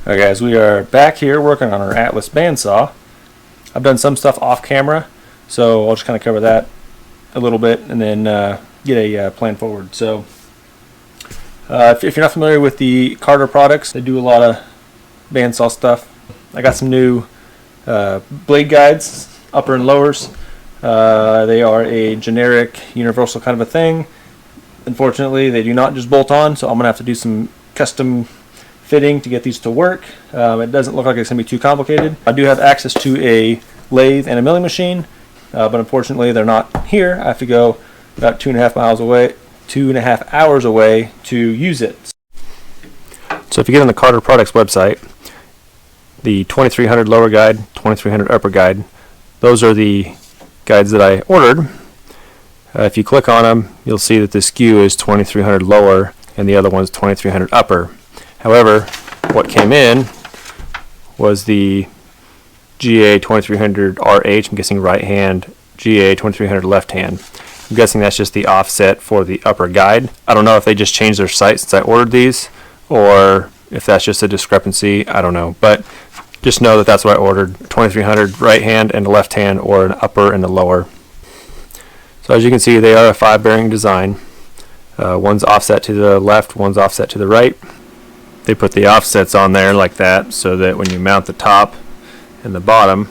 Alright guys, we are back here working on our Atlas bandsaw. I've done some stuff off camera, so I'll just kind of cover that a little bit and then get a plan forward. So if you're not familiar with the Carter products, they do a lot of bandsaw stuff. I got some new blade guides, upper and lowers. They are a generic universal kind of a thing. Unfortunately, they do not just bolt on, so I'm going to have to do some custom fitting to get these to work. It doesn't look like it's going to be too complicated. I do have access to a lathe and a milling machine, but unfortunately they're not here. I have to go about 2.5 hours away to use it. So if you get on the Carter Products website, the 2300 lower guide, 2300 upper guide, those are the guides that I ordered. If you click on them, you'll see that the SKU is 2300 lower and the other one is 2300 upper. However, what came in was the GA 2300 RH, I'm guessing right hand, GA 2300 left hand. I'm guessing that's just the offset for the upper guide. I don't know if they just changed their site since I ordered these, or if that's just a discrepancy, I don't know. But just know that that's what I ordered, 2300 right hand and a left hand, or an upper and a lower. So as you can see, they are a 5-bearing design. One's offset to the left, one's offset to the right. They put the offsets on there like that so that when you mount the top and the bottom,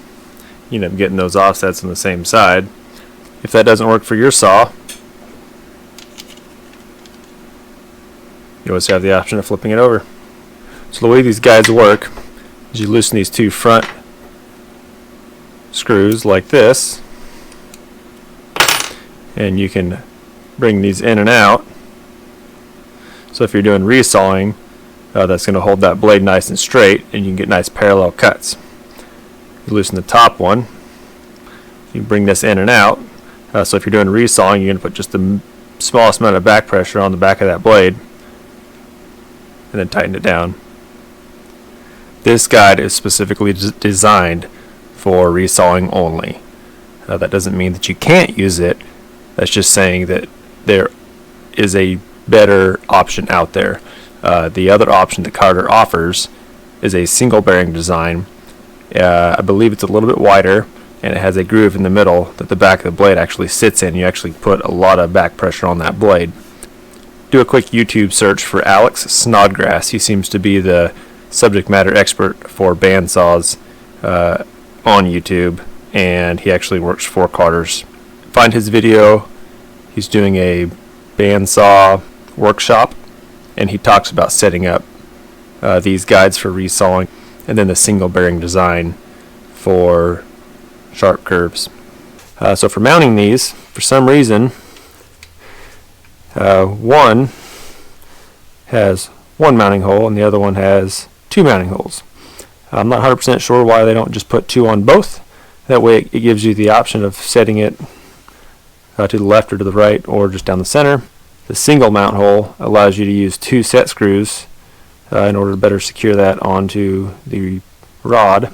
you end up getting those offsets on the same side. If that doesn't work for your saw, you always have the option of flipping it over. So the way these guides work is you loosen these two front screws like this, and you can bring these in and out. So if you're doing resawing, that's going to hold that blade nice and straight, and you can get nice parallel cuts. You loosen the top one, you bring this in and out. So if you're doing resawing, you're going to put just the smallest amount of back pressure on the back of that blade and then tighten it down. This guide is specifically designed for resawing only. That doesn't mean that you can't use it. That's just saying that there is a better option out there. The other option that Carter offers is a single bearing design. I believe it's a little bit wider, and it has a groove in the middle that the back of the blade actually sits in. You actually put a lot of back pressure on that blade. Do a quick YouTube search for Alex Snodgrass. He seems to be the subject matter expert for bandsaws on YouTube, and he actually works for Carter's. Find his video. He's doing a bandsaw workshop, and he talks about setting up these guides for resawing, and then the single bearing design for sharp curves. So for mounting these, for some reason, one has one mounting hole and the other one has two mounting holes. I'm not 100% sure why they don't just put two on both. That way it gives you the option of setting it to the left or to the right, or just down the center. The single mount hole allows you to use two set screws in order to better secure that onto the rod,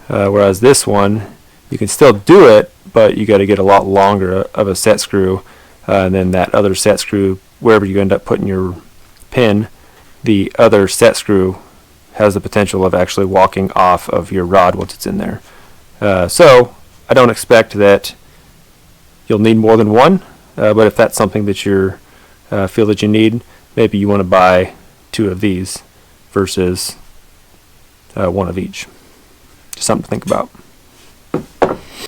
whereas this one, you can still do it, but you got to get a lot longer of a set screw, and then that other set screw, wherever you end up putting your pin, the other set screw has the potential of actually walking off of your rod once it's in there. So I don't expect that you'll need more than one. But if that's something that you feel that you need, maybe you want to buy two of these versus one of each. Just something to think about.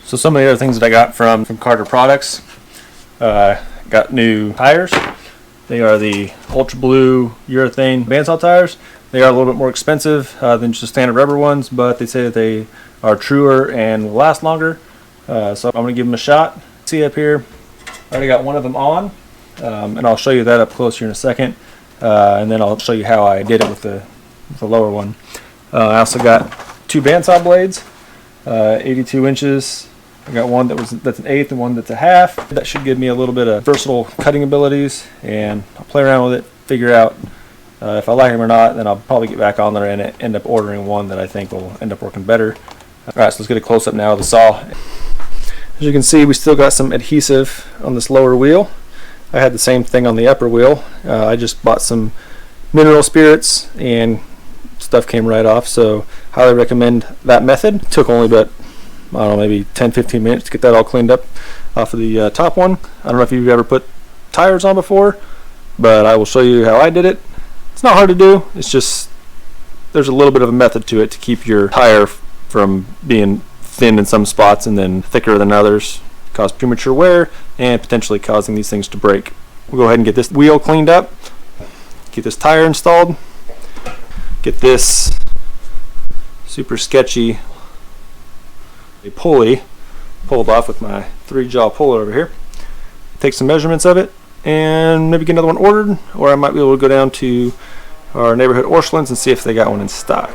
So some of the other things that I got from Carter Products, got new tires. They are the Ultra Blue urethane bandsaw tires. They are a little bit more expensive than just standard rubber ones, but they say that they are truer and will last longer. So I'm going to give them a shot. See up here, I already got one of them on, and I'll show you that up close here in a second, and then I'll show you how I did it with the lower one. I also got two bandsaw blades, 82 inches. I got one that's an eighth and one that's a half. That should give me a little bit of versatile cutting abilities, and I'll play around with it, figure out if I like them or not. Then I'll probably get back on there and end up ordering one that I think will end up working better. Alright, so let's get a close-up now of the saw. As you can see, we still got some adhesive on this lower wheel. I had the same thing on the upper wheel. I just bought some mineral spirits and stuff came right off. So highly recommend that method. It took only about, I don't know, maybe 10-15 minutes to get that all cleaned up off of the top one. I don't know if you've ever put tires on before, but I will show you how I did it. It's not hard to do. It's just there's a little bit of a method to it to keep your tire from being thin in some spots and then thicker than others, cause premature wear and potentially causing these things to break. We'll go ahead and get this wheel cleaned up, get this tire installed, get this super sketchy pulley pulled off with my 3-jaw puller over here, take some measurements of it, and maybe get another one ordered, or I might be able to go down to our neighborhood Orscheln's and see if they got one in stock.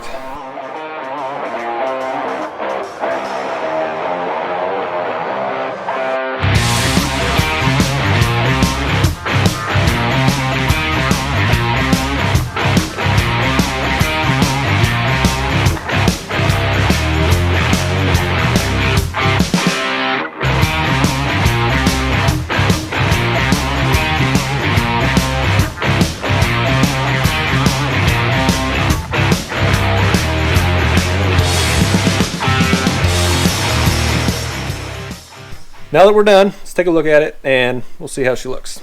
Now that we're done, let's take a look at it and we'll see how she looks.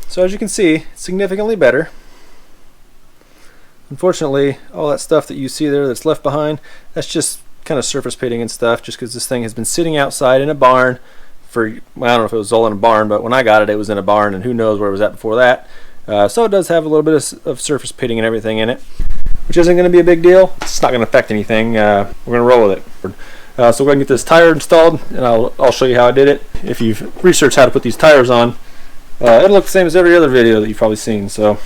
So as you can see, it's significantly better. Unfortunately, all that stuff that you see there that's left behind, that's just kind of surface pitting and stuff, just because this thing has been sitting outside in a barn for, well, I don't know if it was all in a barn, but when I got it, it was in a barn, and who knows where it was at before that. So it does have a little bit of surface pitting and everything in it, which isn't going to be a big deal. It's not going to affect anything. We're going to roll with it. So we're going to get this tire installed, and I'll show you how I did it. If you've researched how to put these tires on, it'll look the same as every other video that you've probably seen. So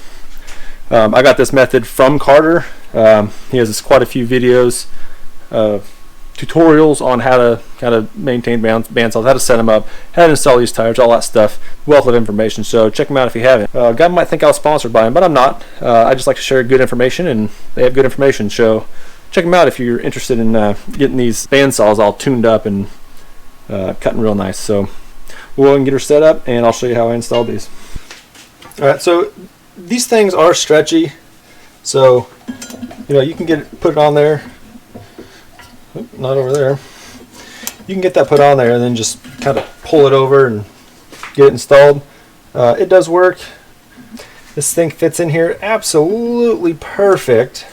I got this method from Carter. He has quite a few videos, tutorials on how to kind of maintain bandsaws, how to set them up, how to install these tires, all that stuff. Wealth of information. So check them out if you haven't. Guy might think I was sponsored by him, but I'm not. I just like to share good information, and they have good information. So check them out if you're interested in getting these bandsaws all tuned up and cutting real nice. So we'll go and get her set up, and I'll show you how I installed these. Alright, so these things are stretchy, so you can put it on there. Oop, not over there. You can get that put on there and then just kind of pull it over and get it installed. It does work. This thing fits in here absolutely perfect.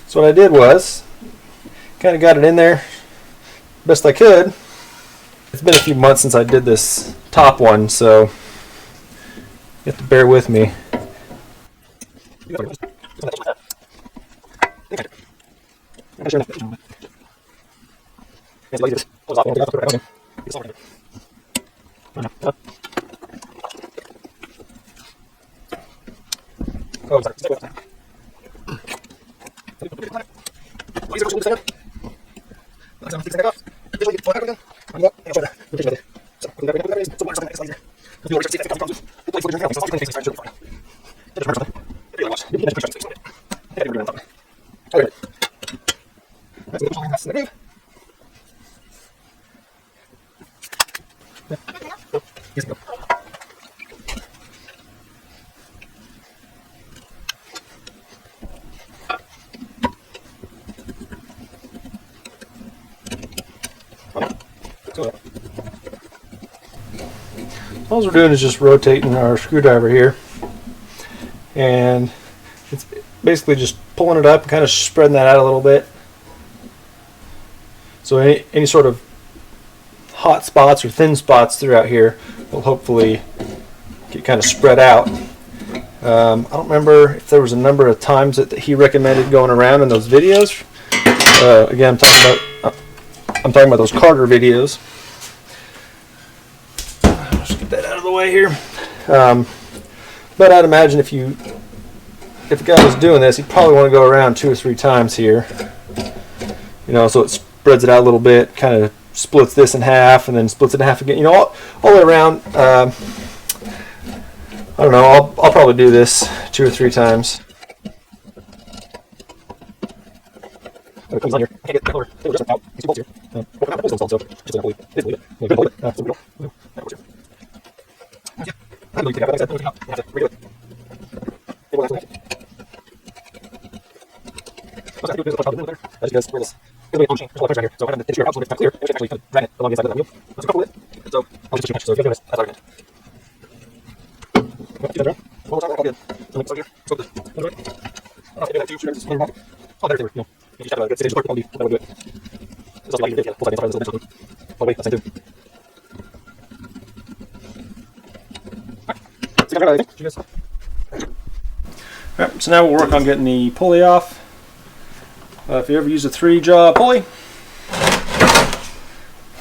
So what I did was kind of got it in there best I could. It's been a few months since I did this top one, so you have to bear with me. All we're doing is just rotating our screwdriver here, and it's basically just pulling it up and kind of spreading that out a little bit. So any sort of hot spots or thin spots throughout here will hopefully get kind of spread out. I don't remember if there was a number of times that he recommended going around in those videos. Again, I'm talking about those Carter videos. Just get that out of the way here. But I'd imagine if a guy was doing this, he'd probably want to go around 2 or 3 times here. So it spreads it out a little bit, kind of splits this in half, and then splits it in half again. All the way around. I don't know. I'll probably do this 2 or 3 times. It comes on here. I can't get the color. They were just out. These 2 bolts here. Well, not installed, so just gonna pull it. It is pull it. Yeah, pull it. So we go. That works here. Yeah. I believe you have it. Like I said, you have to redo it. It will actually. because we're this really long machine. There's a lot of pressure right here. So if I have to hit your house a little bit, it's kind of clear. And we can actually kind of drag it along the inside of that wheel. Once you're comfortable with it, so I'll just push you. So if you're doing this, that's all right. Keep that around. One more time, all good. So like, here. So good. One right. I'll do that too. Shoot it. Oh, there, you know. You just have a good stage part. I'll do it. It's also like you did, yeah. Pull that inside of this little bit. Oh, wait, that's it too. Alright. So you got everything. Alright, so now we'll work on getting the pulley off. If you ever use a 3-jaw pulley,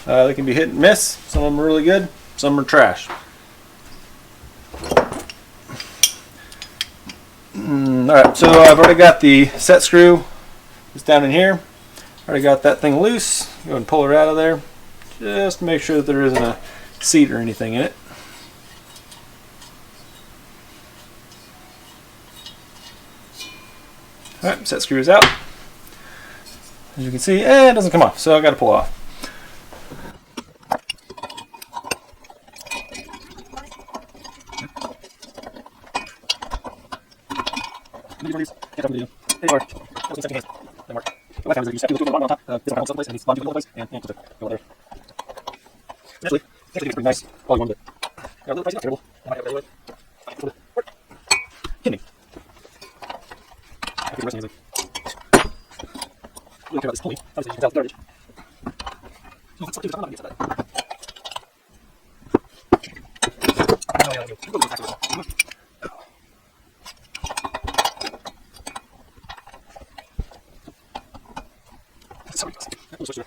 they can be hit and miss. Some of them are really good, some are trash. Alright, so I've already got the set screw. It's down in here. Already got that thing loose. Go ahead and pull her out of there. Just to make sure that there isn't a seat or anything in it. Alright, set screw is out. As you can see, it doesn't come off, so I've got to pull it off. Nice. All you wanted. Got a little pricey, not terrible. I might have it anyway. Kidding me. I think the rest of the really care about this pulley. Obviously, you can tell it's garbage. So, it's something I'm not going to get that. Sorry. We'll switch it.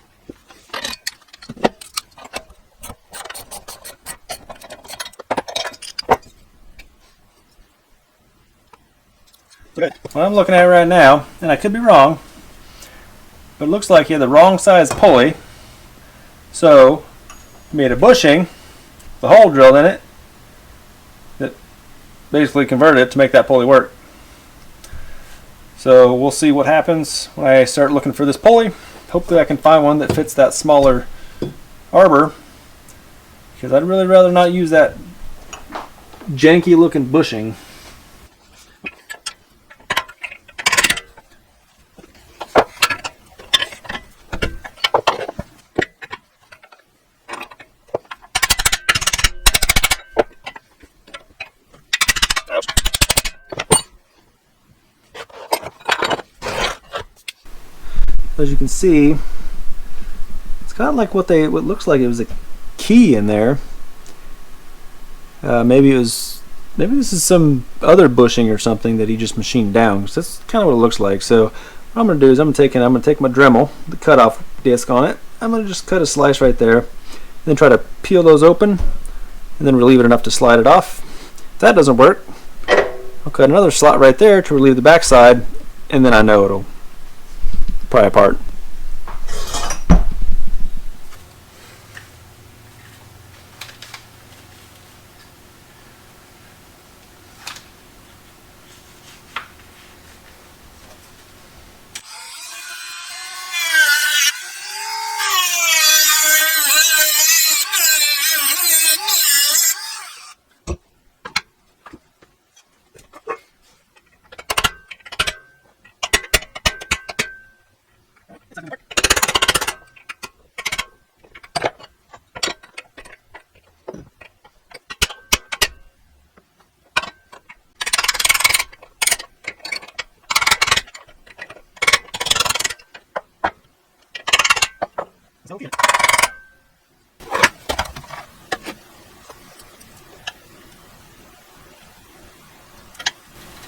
Okay. What I'm looking at right now, and I could be wrong, but it looks like you had the wrong size pulley. So, you made a bushing, the hole drilled in it, that basically converted it to make that pulley work. So we'll see what happens when I start looking for this pulley. Hopefully I can find one that fits that smaller arbor, because I'd really rather not use that janky looking bushing. As you can see, it's kind of like what looks like it was a key in there. Maybe this is some other bushing or something that he just machined down. So that's kind of what it looks like. So what I'm going to do is I'm going to take my Dremel, the cutoff disc on it. I'm going to just cut a slice right there, and then try to peel those open, and then relieve it enough to slide it off. If that doesn't work, I'll cut another slot right there to relieve the backside, and then I know it'll pry apart.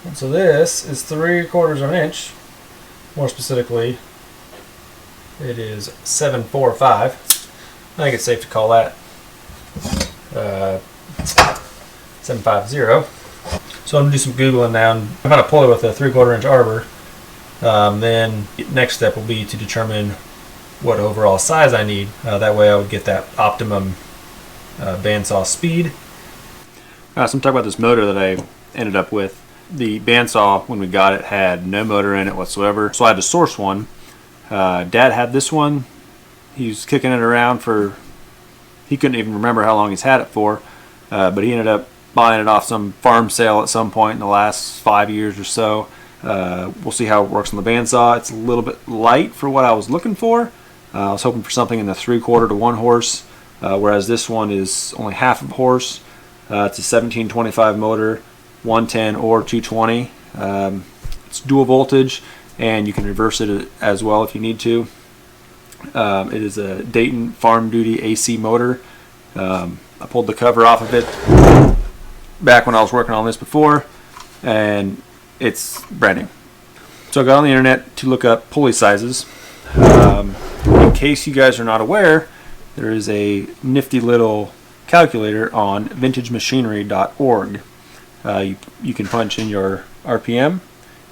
And so this is 3/4 of an inch. More specifically, it is 745. I think it's safe to call that 750. So I'm gonna do some Googling now. I'm gonna pull it with a 3/4 inch arbor. Then next step will be to determine what overall size I need. That way I would get that optimum bandsaw speed. So I'm talking about this motor that I ended up with. The bandsaw, when we got it, had no motor in it whatsoever, so I had to source one. Dad had this one. He was kicking it around for, he couldn't even remember how long he's had it for, but he ended up buying it off some farm sale at some point in the last 5 years or so, We'll see how it works on the bandsaw. It's a little bit light for what I was looking for. I was hoping for something in the 3/4 to 1 horse, whereas this one is only half of a horse. It's a 1725 motor, 110 or 220. It's dual voltage, and you can reverse it as well if you need to. It is a Dayton Farm Duty AC motor. I pulled the cover off of it back when I was working on this before, and it's brand new. So I got on the internet to look up pulley sizes. In case you guys are not aware, there is a nifty little calculator on vintagemachinery.org. You can punch in your RPM,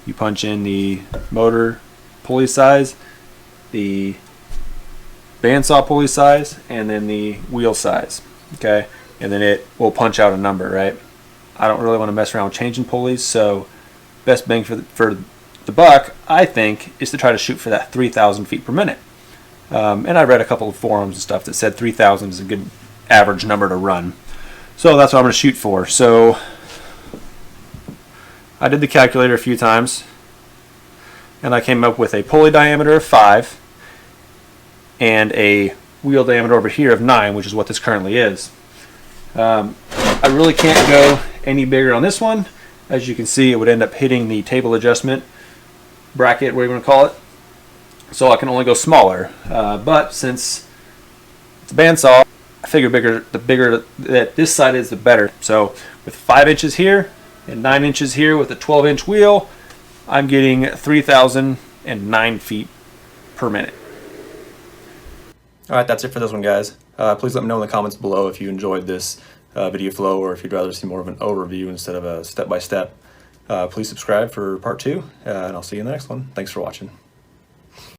you punch in the motor pulley size, the bandsaw pulley size, and then the wheel size. Okay, and then it will punch out a number, right? I don't really want to mess around with changing pulleys, so best bang for the buck, I think, is to try to shoot for that 3,000 feet per minute. And I read a couple of forums and stuff that said 3,000 is a good average number to run. So that's what I'm going to shoot for. So I did the calculator a few times, and I came up with a pulley diameter of 5 and a wheel diameter over here of 9, which is what this currently is. I really can't go any bigger on this one. As you can see, it would end up hitting the table adjustment bracket, whatever you want to call it. So I can only go smaller. But since it's a bandsaw, I figure the bigger that this side is, the better. So with 5 inches here and 9 inches here with a 12-inch wheel, I'm getting 3,009 feet per minute. Alright, that's it for this one, guys. Please let me know in the comments below if you enjoyed this video flow, or if you'd rather see more of an overview instead of a step-by-step. Please subscribe for part 2, and I'll see you in the next one. Thanks for watching.